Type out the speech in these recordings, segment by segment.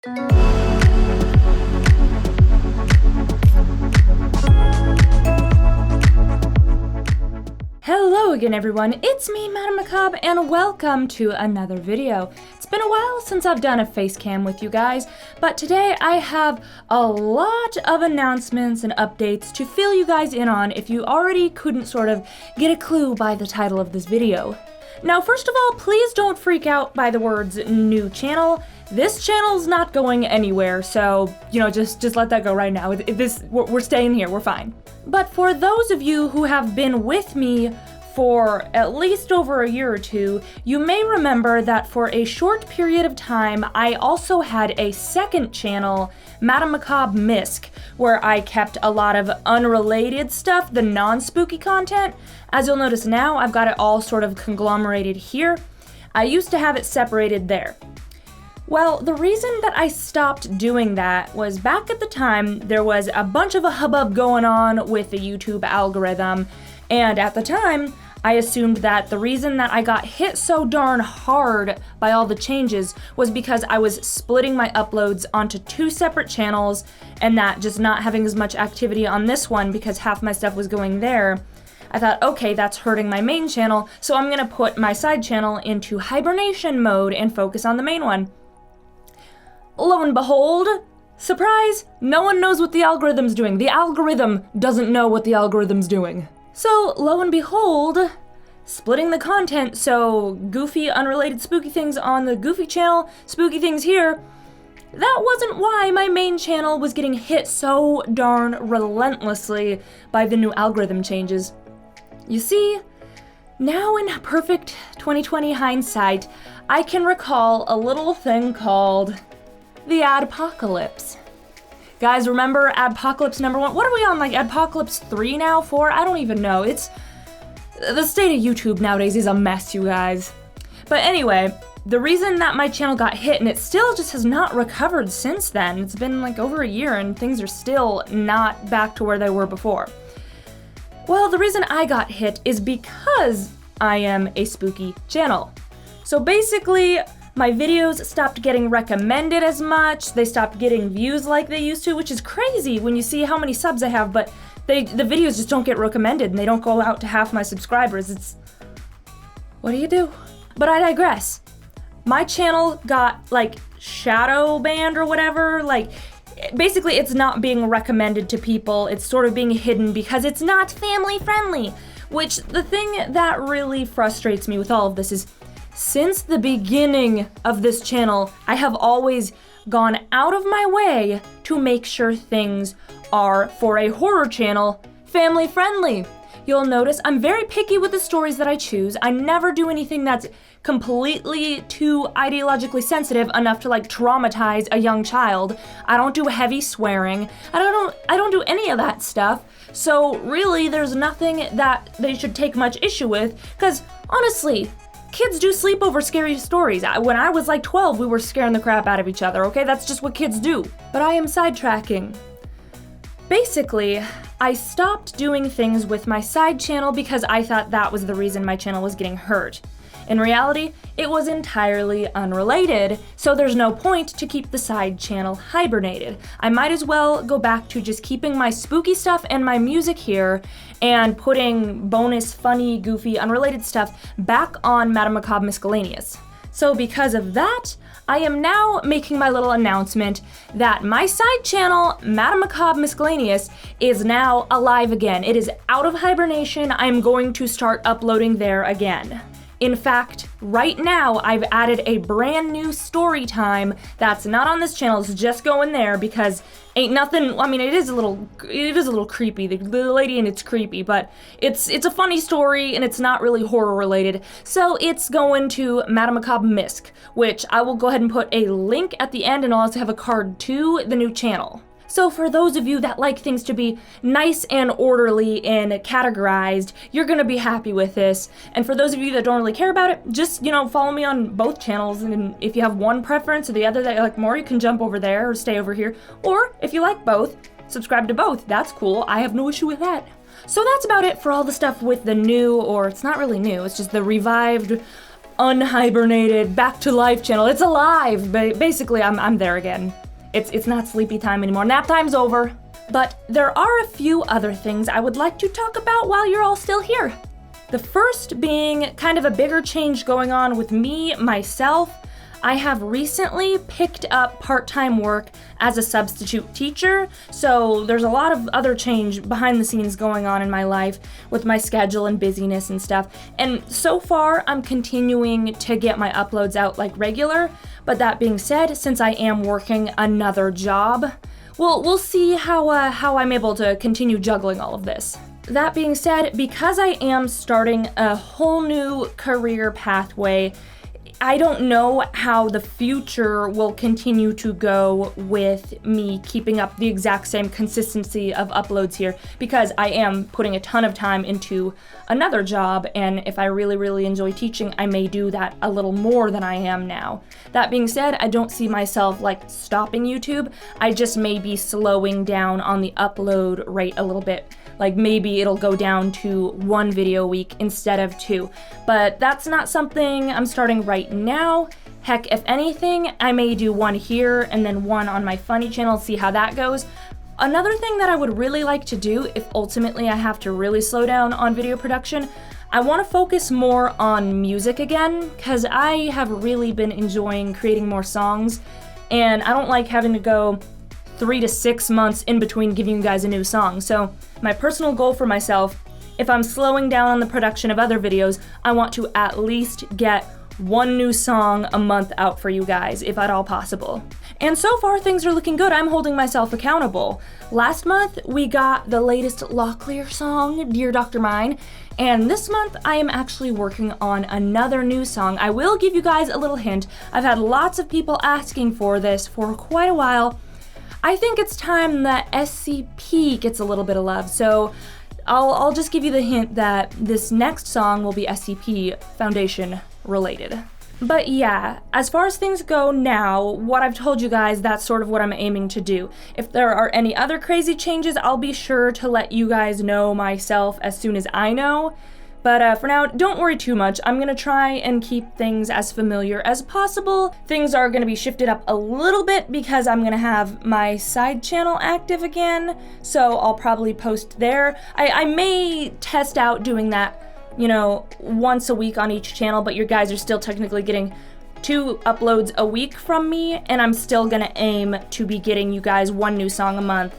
Hello again everyone, it's me, MadameMacabre, and welcome to another video. It's been a while since I've done a face cam with you guys, but today I have a lot of announcements and updates to fill you guys in on if you already couldn't sort of get a clue by the title of this video. Now, first of all, please don't freak out by the words new channel. This channel's not going anywhere, so, just let that go right now. We're staying here, we're fine. But for those of you who have been with me for at least over a year or two, you may remember that for a short period of time, I also had a second channel, MadameMacabre Misc, where I kept a lot of unrelated stuff, the non-spooky content. As you'll notice now, I've got it all sort of conglomerated here. I used to have it separated there. Well, the reason that I stopped doing that was back at the time, there was a bunch of a hubbub going on with the YouTube algorithm, and at the time, I assumed that the reason that I got hit so darn hard by all the changes was because I was splitting my uploads onto two separate channels, and that just not having as much activity on this one because half my stuff was going there. I thought, okay, that's hurting my main channel, so I'm gonna put my side channel into hibernation mode and focus on the main one. Lo and behold, surprise, no one knows what the algorithm's doing. The algorithm doesn't know what the algorithm's doing. So, lo and behold, splitting the content, so goofy, unrelated spooky things on the goofy channel, spooky things here, that wasn't why my main channel was getting hit so darn relentlessly by the new algorithm changes. You see, now in perfect 2020 hindsight, I can recall a little thing called the Adpocalypse. Guys, remember Adpocalypse #1? What are we on, like Adpocalypse 3 now, 4? I don't even know. The state of YouTube nowadays is a mess, you guys. But anyway, the reason that my channel got hit, and it still just has not recovered since then, it's been like over a year and things are still not back to where they were before. Well, the reason I got hit is because I am a spooky channel. So basically, my videos stopped getting recommended as much, they stopped getting views like they used to, which is crazy when you see how many subs I have, but the videos just don't get recommended and they don't go out to half my subscribers. What do you do? But I digress. My channel got like shadow banned or whatever, basically it's not being recommended to people, it's sort of being hidden because it's not family friendly, which the thing that really frustrates me with all of this is since the beginning of this channel, I have always gone out of my way to make sure things are, for a horror channel, family friendly. You'll notice I'm very picky with the stories that I choose. I never do anything that's completely too ideologically sensitive enough to traumatize a young child. I don't do heavy swearing. I don't do any of that stuff. So really, there's nothing that they should take much issue with, because honestly, kids do sleep over scary stories. When I was 12, we were scaring the crap out of each other, okay? That's just what kids do. But I am sidetracking. Basically, I stopped doing things with my side channel because I thought that was the reason my channel was getting hurt. In reality, it was entirely unrelated, so there's no point to keep the side channel hibernated. I might as well go back to just keeping my spooky stuff and my music here and putting bonus, funny, goofy, unrelated stuff back on MadameMacabre Miscellaneous. So because of that, I am now making my little announcement that my side channel, MadameMacabre Miscellaneous, is now alive again. It is out of hibernation. I'm going to start uploading there again. In fact, right now, I've added a brand new Storytime that's not on this channel, it's just going there because ain't nothing, I mean, it is a little creepy, the lady in it's creepy, but it's a funny story and it's not really horror related, so it's going to MadameMacabre Misc, which I will go ahead and put a link at the end and I'll also have a card to the new channel. So for those of you that like things to be nice and orderly and categorized, you're gonna be happy with this. And for those of you that don't really care about it, just, follow me on both channels. And if you have one preference or the other that you like more, you can jump over there or stay over here. Or if you like both, subscribe to both. That's cool. I have no issue with that. So that's about it for all the stuff with the new, or it's not really new, it's just the revived unhibernated, back to life channel. It's alive, but basically I'm there again. It's not sleepy time anymore. Nap time's over. But there are a few other things I would like to talk about while you're all still here. The first being kind of a bigger change going on with me, myself. I have recently picked up part-time work as a substitute teacher, so there's a lot of other change behind the scenes going on in my life with my schedule and busyness and stuff. And so far, I'm continuing to get my uploads out like regular, but that being said, since I am working another job, we'll see how I'm able to continue juggling all of this. That being said, because I am starting a whole new career pathway, I don't know how the future will continue to go with me keeping up the exact same consistency of uploads here, because I am putting a ton of time into another job, and if I really, really enjoy teaching, I may do that a little more than I am now. That being said, I don't see myself like stopping YouTube. I just may be slowing down on the upload rate a little bit. Like maybe it'll go down to 1 video a week instead of 2. But that's not something I'm starting right now. Heck, if anything, I may do 1 here and then 1 on my funny channel, see how that goes. Another thing that I would really like to do, if ultimately I have to really slow down on video production, I want to focus more on music again, because I have really been enjoying creating more songs, and I don't like having to go 3 to 6 months in between giving you guys a new song. So my personal goal for myself, if I'm slowing down on the production of other videos, I want to at least get 1 new song a month out for you guys, if at all possible. And so far things are looking good. I'm holding myself accountable. Last month we got the latest Locklear song, Dear Dr. Mine, and this month I am actually working on another new song. I will give you guys a little hint. I've had lots of people asking for this for quite a while. I think it's time that SCP gets a little bit of love, so I'll just give you the hint that this next song will be SCP Foundation related. But yeah, as far as things go now, what I've told you guys, that's sort of what I'm aiming to do. If there are any other crazy changes, I'll be sure to let you guys know myself as soon as I know. But for now, don't worry too much. I'm gonna try and keep things as familiar as possible. Things are gonna be shifted up a little bit because I'm gonna have my side channel active again, so I'll probably post there. I may test out doing that, you know, once a week on each channel, but you guys are still technically getting 2 uploads a week from me, and I'm still gonna aim to be getting you guys 1 new song a month.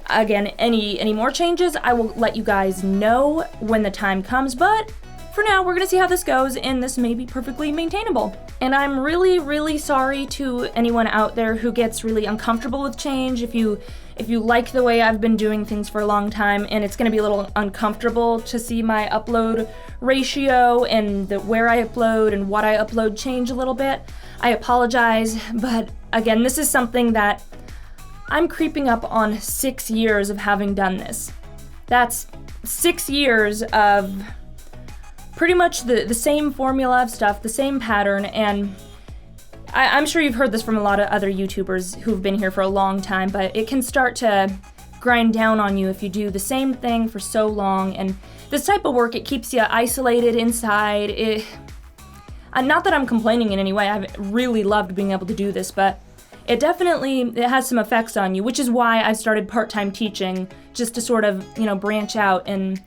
Again, any more changes, I will let you guys know when the time comes, but for now, we're gonna see how this goes, and this may be perfectly maintainable. And I'm really, really sorry to anyone out there who gets really uncomfortable with change. If you like the way I've been doing things for a long time, and it's gonna be a little uncomfortable to see my upload ratio and where I upload and what I upload change a little bit, I apologize, but again, this is something that I'm creeping up on 6 years of having done this. That's 6 years of pretty much the same formula of stuff, the same pattern, and I'm sure you've heard this from a lot of other YouTubers who've been here for a long time, but it can start to grind down on you if you do the same thing for so long, and this type of work, it keeps you isolated inside. Not that I'm complaining in any way, I've really loved being able to do this, but it has some effects on you, which is why I started part-time teaching, just to sort of, you know, branch out and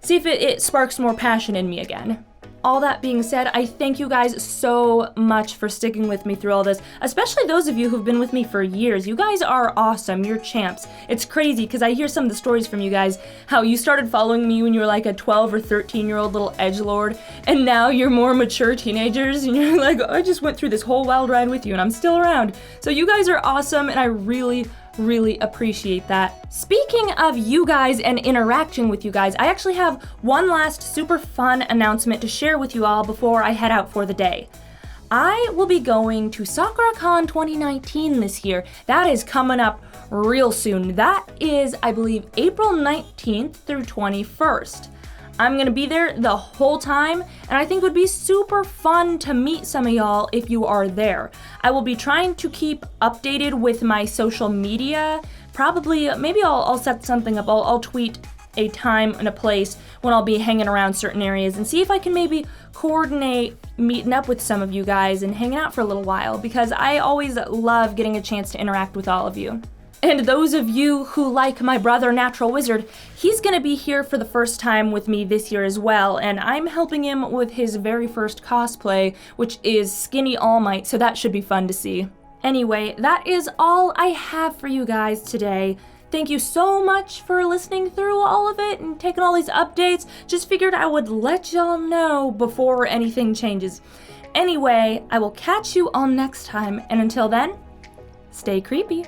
see if it sparks more passion in me again. All that being said, I thank you guys so much for sticking with me through all this, especially those of you who've been with me for years. You guys are awesome, you're champs. It's crazy, because I hear some of the stories from you guys, how you started following me when you were like a 12 or 13-year-old little edgelord, and now you're more mature teenagers, and you're like, I just went through this whole wild ride with you, and I'm still around. So you guys are awesome, and I really appreciate that. Speaking of you guys and interacting with you guys, I actually have one last super fun announcement to share with you all before I head out for the day. I will be going to SakuraCon 2019 this year. That is coming up real soon. That is, I believe, April 19th through 21st. I'm gonna be there the whole time, and I think it would be super fun to meet some of y'all if you are there. I will be trying to keep updated with my social media. Probably, maybe I'll set something up. I'll tweet a time and a place when I'll be hanging around certain areas and see if I can maybe coordinate meeting up with some of you guys and hanging out for a little while, because I always love getting a chance to interact with all of you. And those of you who like my brother Natural Wizard, he's gonna be here for the first time with me this year as well, and I'm helping him with his very first cosplay, which is Skinny All Might, so that should be fun to see. Anyway, that is all I have for you guys today. Thank you so much for listening through all of it and taking all these updates. Just figured I would let y'all know before anything changes. Anyway, I will catch you all next time, and until then, stay creepy.